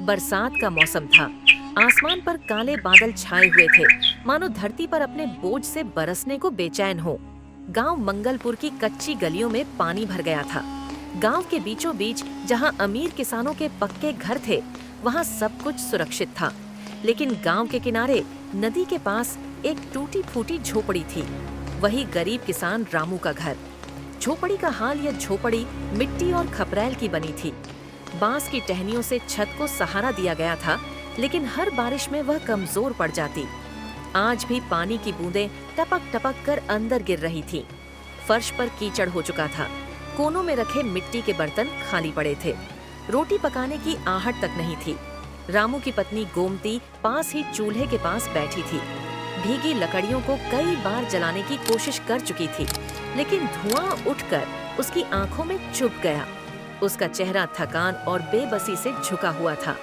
बरसात का मौसम था। आसमान पर काले बादल छाए हुए थे, मानो धरती पर अपने बोझ से बरसने को बेचैन हो। गांव मंगलपुर की कच्ची गलियों में पानी भर गया था। गांव के बीचों बीच जहां अमीर किसानों के पक्के घर थे, वहां सब कुछ सुरक्षित था। लेकिन गांव के किनारे नदी के पास एक टूटी फूटी झोपड़ी थी। वही गरीब किसान रामू का घर। झोपड़ी का हाल, यह झोपड़ी मिट्टी और खपरैल की बनी थी। बांस की टहनियों से छत को सहारा दिया गया था, लेकिन हर बारिश में वह कमजोर पड़ जाती। आज भी पानी की बूंदें टपक टपक कर अंदर गिर रही थीं। फर्श पर कीचड़ हो चुका था। कोनों में रखे मिट्टी के बर्तन खाली पड़े थे। रोटी पकाने की आहट तक नहीं थी। रामू की पत्नी गोमती पास ही चूल्हे के पास बैठी थी। भीगी लकड़ियों को कई बार जलाने की कोशिश कर चुकी थी, लेकिन धुआं उठकर उसकी आंखों में चुभ गया। उसका चेहरा थकान और बेबसी से झुका हुआ था।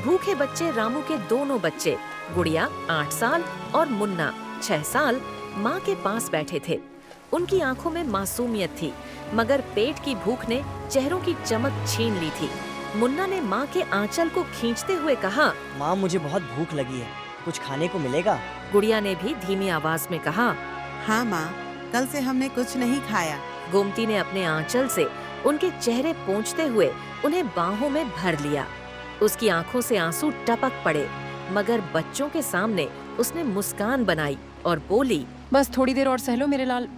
भूखे बच्चे, रामू के दोनों बच्चे, गुड़िया 8 साल और मुन्ना 6 साल, माँ के पास बैठे थे। उनकी आंखों में मासूमियत थी, मगर पेट की भूख ने चेहरों की चमक छीन ली थी। मुन्ना ने माँ के आंचल को खींचते हुए कहा, माँ, मुझे बहुत भूख लगी है, कुछ खाने को मिलेगा? गुड़िया ने भी धीमी आवाज में कहा, हाँ माँ, कल से हमने कुछ नहीं खाया। गोमती ने अपने आंचल से उनके चेहरे पोंछते हुए उन्हें बाहों में भर लिया। उसकी आंखों से आंसू टपक पड़े, मगर बच्चों के सामने उसने मुस्कान बनाई और बोली, बस थोड़ी देर और सह लो मेरे लाल,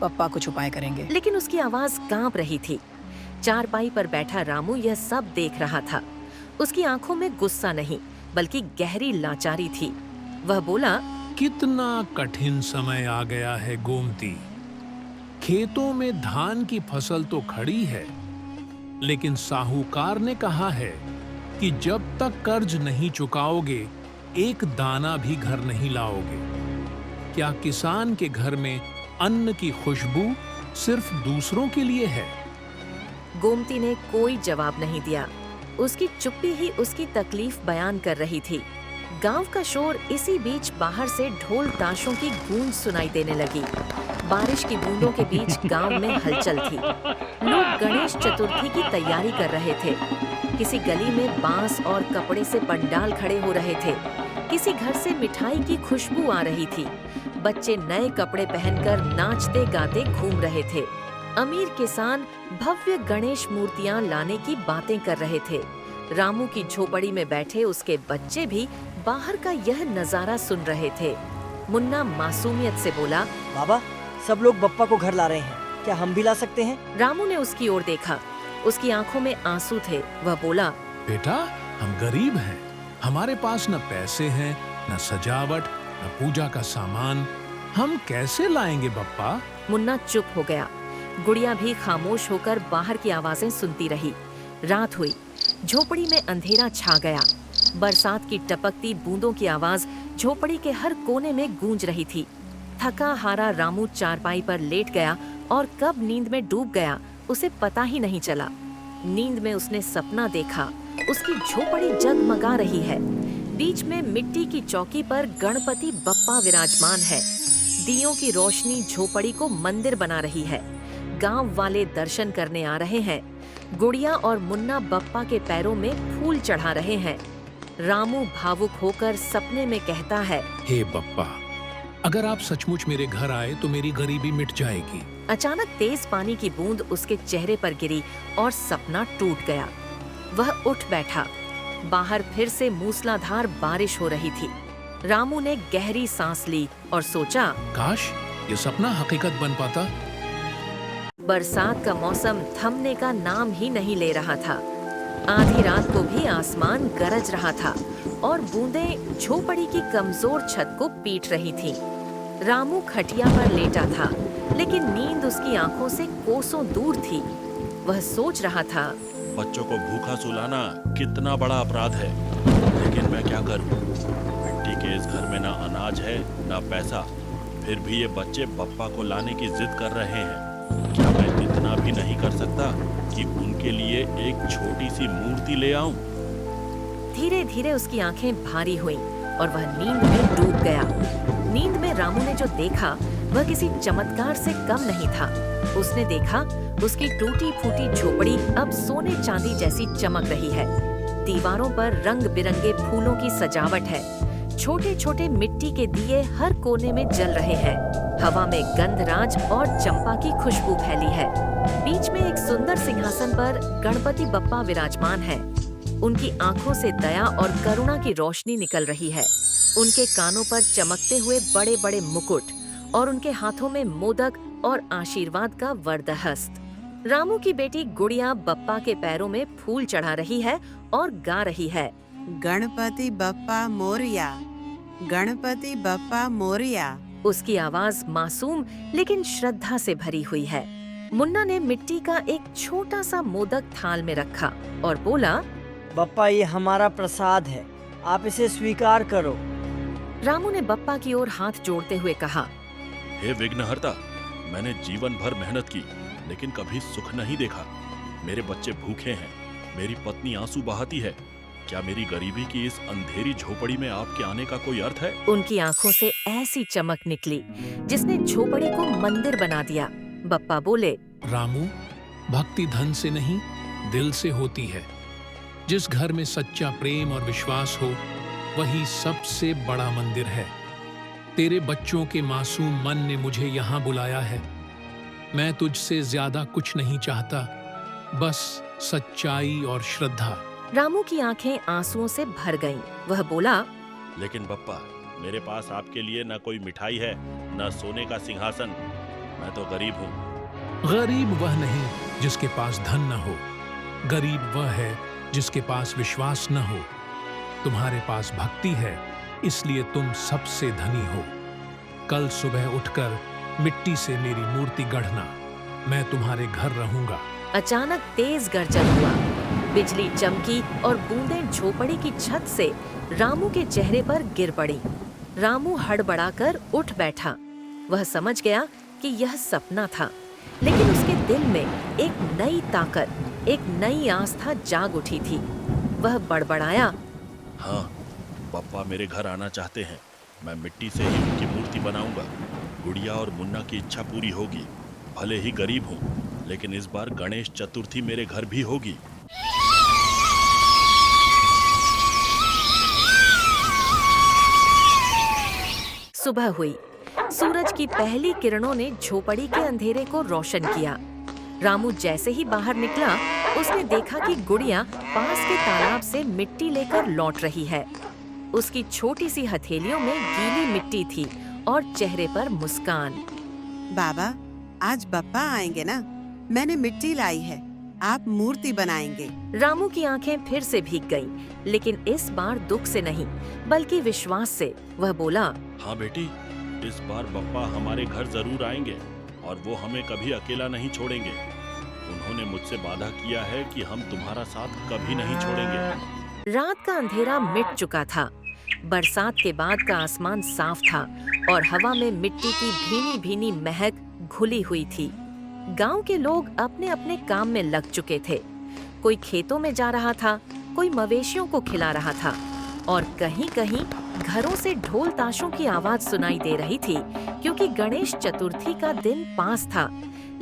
पप्पा कुछ उपाय करेंगे। लेकिन उसकी आवाज कांप रही थी। चारपाई पर बैठा रामू यह सब देख रहा था। उसकी आंखों में गुस्सा नहीं, बल्कि गहरी लाचारी थी। वह बोला, कितना कठिन समय आ गया है गोमती। खेतों में धान की फसल तो खड़ी है, लेकिन साहूकार ने कहा है कि जब तक कर्ज नहीं चुकाओगे, एक दाना भी घर नहीं लाओगे। क्या किसान के घर में अन्न की खुशबू सिर्फ दूसरों के लिए है? गोमती ने कोई जवाब नहीं दिया। उसकी चुप्पी ही उसकी तकलीफ बयान कर रही थी। गांव का शोर इसी बीच बाहर से ढोल ताशों की गूंज सुनाई देने लगी। बारिश की बूंदों के बीच गांव में हलचल थी। लोग गणेश चतुर्थी की तैयारी कर रहे थे। किसी गली में बांस और कपड़े से पंडाल खड़े हो रहे थे। किसी घर से मिठाई की खुशबू आ रही थी। बच्चे नए कपड़े पहनकर नाचते गाते घूम रहे थे। अमीर किसान भव्य गणेश मूर्तियां लाने की बातें कर रहे थे। रामू की झोपड़ी में बैठे उसके बच्चे भी बाहर का यह नजारा सुन रहे थे। मुन्ना मासूमियत से बोला, बाबा, सब लोग बप्पा को घर ला रहे हैं, क्या हम भी ला सकते हैं? रामू ने उसकी ओर देखा। उसकी आंखों में आंसू थे। वह बोला, बेटा, हम गरीब हैं, हमारे पास न पैसे हैं, न सजावट, न पूजा का सामान। हम कैसे लाएंगे बप्पा? मुन्ना चुप हो गया। गुड़िया भी खामोश होकर बाहर की आवाजें सुनती रही। रात हुई। झोपड़ी में अंधेरा छा गया। बरसात की टपकती बूंदों की आवाज झोपड़ी के हर कोने में गूंज रही थी। थका हारा रामू चारपाई पर लेट गया और कब नींद में डूब गया उसे पता ही नहीं चला। नींद में उसने सपना देखा। उसकी झोपड़ी जगमगा रही है। बीच में मिट्टी की चौकी पर गणपति बप्पा विराजमान है। दियों की रोशनी झोपड़ी को मंदिर बना रही है। गांव वाले दर्शन करने आ रहे हैं। गुड़िया और मुन्ना बप्पा के पैरों में फूल चढ़ा रहे हैं। रामू भावुक होकर सपने में कहता है, हे बप्पा, अगर आप सचमुच मेरे घर आए तो मेरी गरीबी मिट जाएगी। अचानक तेज पानी की बूंद उसके चेहरे पर गिरी और सपना टूट गया। वह उठ बैठा। बाहर फिर से मूसलाधार बारिश हो रही थी। रामू ने गहरी सांस ली और सोचा, काश ये सपना हकीकत बन पाता। बरसात का मौसम थमने का नाम ही नहीं ले रहा था। आधी रात को भी आसमान गरज रहा था और बूंदें झोपड़ी की कमजोर छत को पीट रही थीं। रामू खटिया पर लेटा था, लेकिन नींद उसकी आंखों से कोसों दूर थी। वह सोच रहा था, बच्चों को भूखा सुलाना कितना बड़ा अपराध है, लेकिन मैं क्या करूं? मिट्टी के इस घर में ना अनाज है ना पैसा, फिर भी ये बच्चे बप्पा को लाने की जिद कर रहे हैं। क्या मैं इतना भी नहीं कर सकता कि उनके लिए एक छोटी सी मूर्ति ले आऊं? धीरे धीरे उसकी आंखें भारी हुईं और वह नींद में डूब गया। नींद में रामू ने जो देखा वह किसी चमत्कार से कम नहीं था। उसने देखा उसकी टूटी फूटी झोपड़ी अब सोने चांदी जैसी चमक रही है। दीवारों पर रंग बिरंगे फूलों की सजावट है। छोटे छोटे मिट्टी के दिए हर कोने में जल रहे हैं। हवा में गंधराज और चंपा की खुशबू फैली है। बीच में एक सुंदर सिंहासन पर गणपति बप्पा विराजमान है। उनकी आंखों से दया और करुणा की रोशनी निकल रही है। उनके कानों पर चमकते हुए बड़े बड़े मुकुट और उनके हाथों में मोदक और आशीर्वाद का वरदहस्त। रामू की बेटी गुड़िया बप्पा के पैरों में फूल चढ़ा रही है और गा रही है, गणपति बप्पा मोरया, गणपति बप्पा मोरया। उसकी आवाज मासूम लेकिन श्रद्धा से भरी हुई है। मुन्ना ने मिट्टी का एक छोटा सा मोदक थाल में रखा और बोला, बप्पा ये हमारा प्रसाद है, आप इसे स्वीकार करो। रामू ने बप्पा की ओर हाथ जोड़ते हुए कहा, हे विघ्नहर्ता, मैंने जीवन भर मेहनत की लेकिन कभी सुख नहीं देखा। मेरे बच्चे भूखे हैं, मेरी पत्नी आंसू बहाती है। क्या मेरी गरीबी की इस अंधेरी झोपड़ी में आपके आने का कोई अर्थ है? उनकी आंखों से ऐसी चमक निकली जिसने झोपड़ी को मंदिर बना दिया। बप्पा बोले, रामू, भक्ति धन से नहीं दिल से होती है। जिस घर में सच्चा प्रेम और विश्वास हो वही सबसे बड़ा मंदिर है। तेरे बच्चों के मासूम मन ने मुझे यहाँ बुलाया है। मैं तुझसे ज्यादा कुछ नहीं चाहता, बस सच्चाई और श्रद्धा। रामू की आंखें आंसुओं से भर गईं। वह बोला, लेकिन बप्पा, मेरे पास आपके लिए न कोई मिठाई है न सोने का सिंहासन। मैं तो गरीब हूँ। गरीब वह नहीं जिसके पास धन न हो, गरीब वह है जिसके पास विश्वास न हो। तुम्हारे पास भक्ति है, इसलिए तुम सबसे धनी हो। कल सुबह उठकर मिट्टी से मेरी मूर्ति गढ़ना, मैं तुम्हारे घर रहूंगा। अचानक तेज गर्जन हुआ, बिजली चमकी और बूंदें झोपड़ी की छत से रामू के चेहरे पर गिर पड़ी। रामू हड़बड़ाकर उठ बैठा। वह समझ गया कि यह सपना था, लेकिन उसके दिल में एक नई ताकत, एक नई आस्था जाग उठी थी। वह बड़बड़ाया, हाँ, बप्पा मेरे घर आना चाहते हैं। मैं मिट्टी से ही उनकी मूर्ति बनाऊंगा। गुड़िया और मुन्ना की इच्छा पूरी होगी। भले ही गरीब हूँ, लेकिन इस बार गणेश चतुर्थी मेरे घर भी होगी। सुबह हुई। सूरज की पहली किरणों ने झोपड़ी के अंधेरे को रोशन किया। रामू जैसे ही बाहर निकला, उसने देखा कि गुड़िया पास के तालाब से मिट्टी लेकर लौट रही है। उसकी छोटी सी हथेलियों में गीली मिट्टी थी और चेहरे पर मुस्कान। बाबा, आज बप्पा आएंगे ना? मैंने मिट्टी लाई है, आप मूर्ति बनाएंगे। रामू की आंखें फिर से भीग गईं, लेकिन इस बार दुख से नहीं बल्कि विश्वास से। वह बोला, हाँ बेटी, इस बार बप्पा हमारे घर जरूर आएंगे और वो हमें कभी अकेला नहीं छोड़ेंगे। उन्होंने मुझसे वादा किया है कि हम तुम्हारा साथ कभी नहीं छोड़ेंगे। रात का अंधेरा मिट चुका था। बरसात के बाद का आसमान साफ था और हवा में मिट्टी की भीनी भीनी महक घुली हुई थी। गांव के लोग अपने अपने काम में लग चुके थे। कोई खेतों में जा रहा था, कोई मवेशियों को खिला रहा था और कहीं कहीं घरों से ढोल ताशों की आवाज सुनाई दे रही थी, क्योंकि गणेश चतुर्थी का दिन पास था।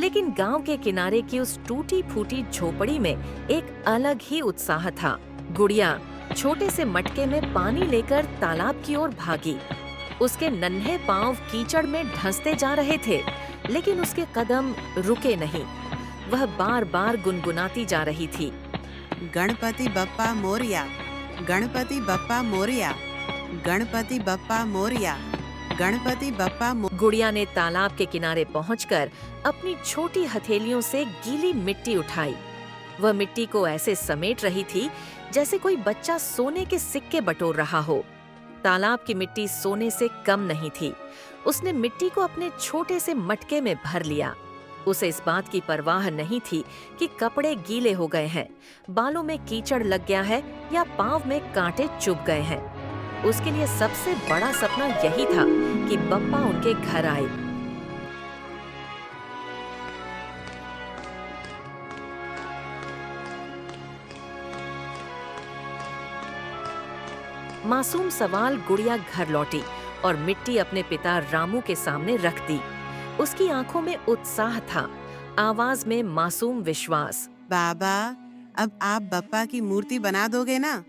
लेकिन गांव के किनारे की उस टूटी फूटी झोपड़ी में एक अलग ही उत्साह था। गुड़िया छोटे से मटके में पानी लेकर तालाब की ओर भागी। उसके नन्हे पांव कीचड़ में धंसते जा रहे थे, लेकिन उसके कदम रुके नहीं। वह बार बार गुनगुनाती जा रही थी, गणपति बप्पा मोरया, गणपति बप्पा मोरया, गणपति बप्पा मोरया, गणपति बप्पा। गुड़िया ने तालाब के किनारे पहुंचकर अपनी छोटी हथेलियों से गीली मिट्टी उठाई। वह मिट्टी को ऐसे समेट रही थी जैसे कोई बच्चा सोने के सिक्के बटोर रहा हो। तालाब की मिट्टी सोने से कम नहीं थी। उसने मिट्टी को अपने छोटे से मटके में भर लिया। उसे इस बात की परवाह नहीं थी कि कपड़े गीले हो गए हैं, बालों में कीचड़ लग गया है या पांव में कांटे चुभ गए हैं। उसके लिए सबसे बड़ा सपना यही था कि बप्पा उनके घर आए। मासूम सवाल गुड़िया घर लौटी और मिट्टी अपने पिता रामू के सामने रख दी। उसकी आंखों में उत्साह था, आवाज में मासूम विश्वास। बाबा, अब आप बप्पा की मूर्ति बना दोगे ना?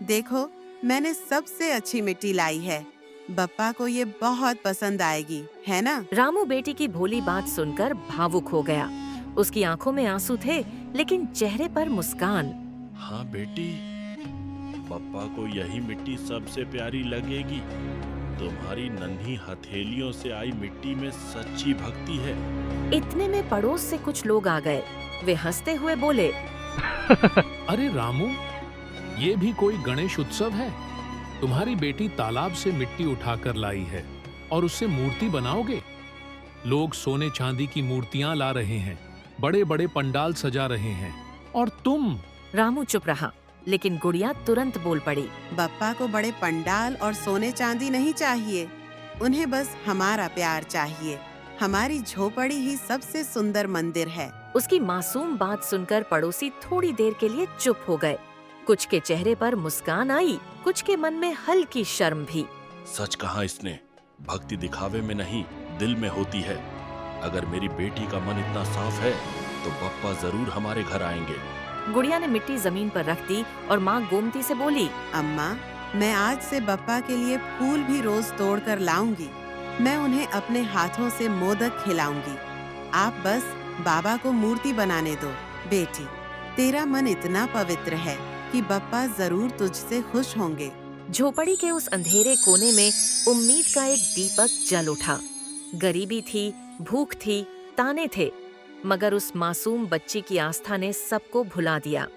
देखो, मैंने सबसे अच्छी मिट्टी लाई है। बप्पा को ये बहुत पसंद आएगी, है ना? रामू बेटी की भोली बात सुनकर भावुक हो गया। उसकी आंखों में आंसू थे, लेकिन चेहरे पर मुस्कान। हाँ बेटी, पप्पा को यही मिट्टी सबसे प्यारी लगेगी। तुम्हारी नन्ही हथेलियों से आई मिट्टी में सच्ची भक्ति है। इतने में पड़ोस से कुछ लोग आ गए। वे हंसते हुए बोले, अरे रामू, ये भी कोई गणेश उत्सव है? तुम्हारी बेटी तालाब से मिट्टी उठाकर लाई है और उससे मूर्ति बनाओगे? लोग सोने चांदी की मूर्तियां ला रहे हैं, बड़े बड़े पंडाल सजा रहे हैं, और तुम? रामू चुप रहा, लेकिन गुड़िया तुरंत बोल पड़ी, बप्पा को बड़े पंडाल और सोने चांदी नहीं चाहिए। उन्हें बस हमारा प्यार चाहिए। हमारी झोपड़ी ही सबसे सुंदर मंदिर है। उसकी मासूम बात सुनकर पड़ोसी थोड़ी देर के लिए चुप हो गए। कुछ के चेहरे पर मुस्कान आई, कुछ के मन में हल्की शर्म भी। सच कहा इसने, भक्ति दिखावे में नहीं, दिल में होती है। अगर मेरी बेटी का मन इतना साफ है तो बप्पा जरूर हमारे घर आएंगे। गुड़िया ने मिट्टी जमीन पर रख दी और माँ गोमती से बोली, अम्मा, मैं आज से बप्पा के लिए फूल भी रोज तोड़ कर लाऊंगी। मैं उन्हें अपने हाथों से मोदक खिलाऊंगी। आप बस बाबा को मूर्ति बनाने दो। बेटी, तेरा मन इतना पवित्र है कि बप्पा जरूर तुझसे खुश होंगे। झोपड़ी के उस अंधेरे कोने में उम्मीद का एक दीपक जल उठा। गरीबी थी, भूख थी, ताने थे, मगर उस मासूम बच्ची की आस्था ने सबको भुला दिया।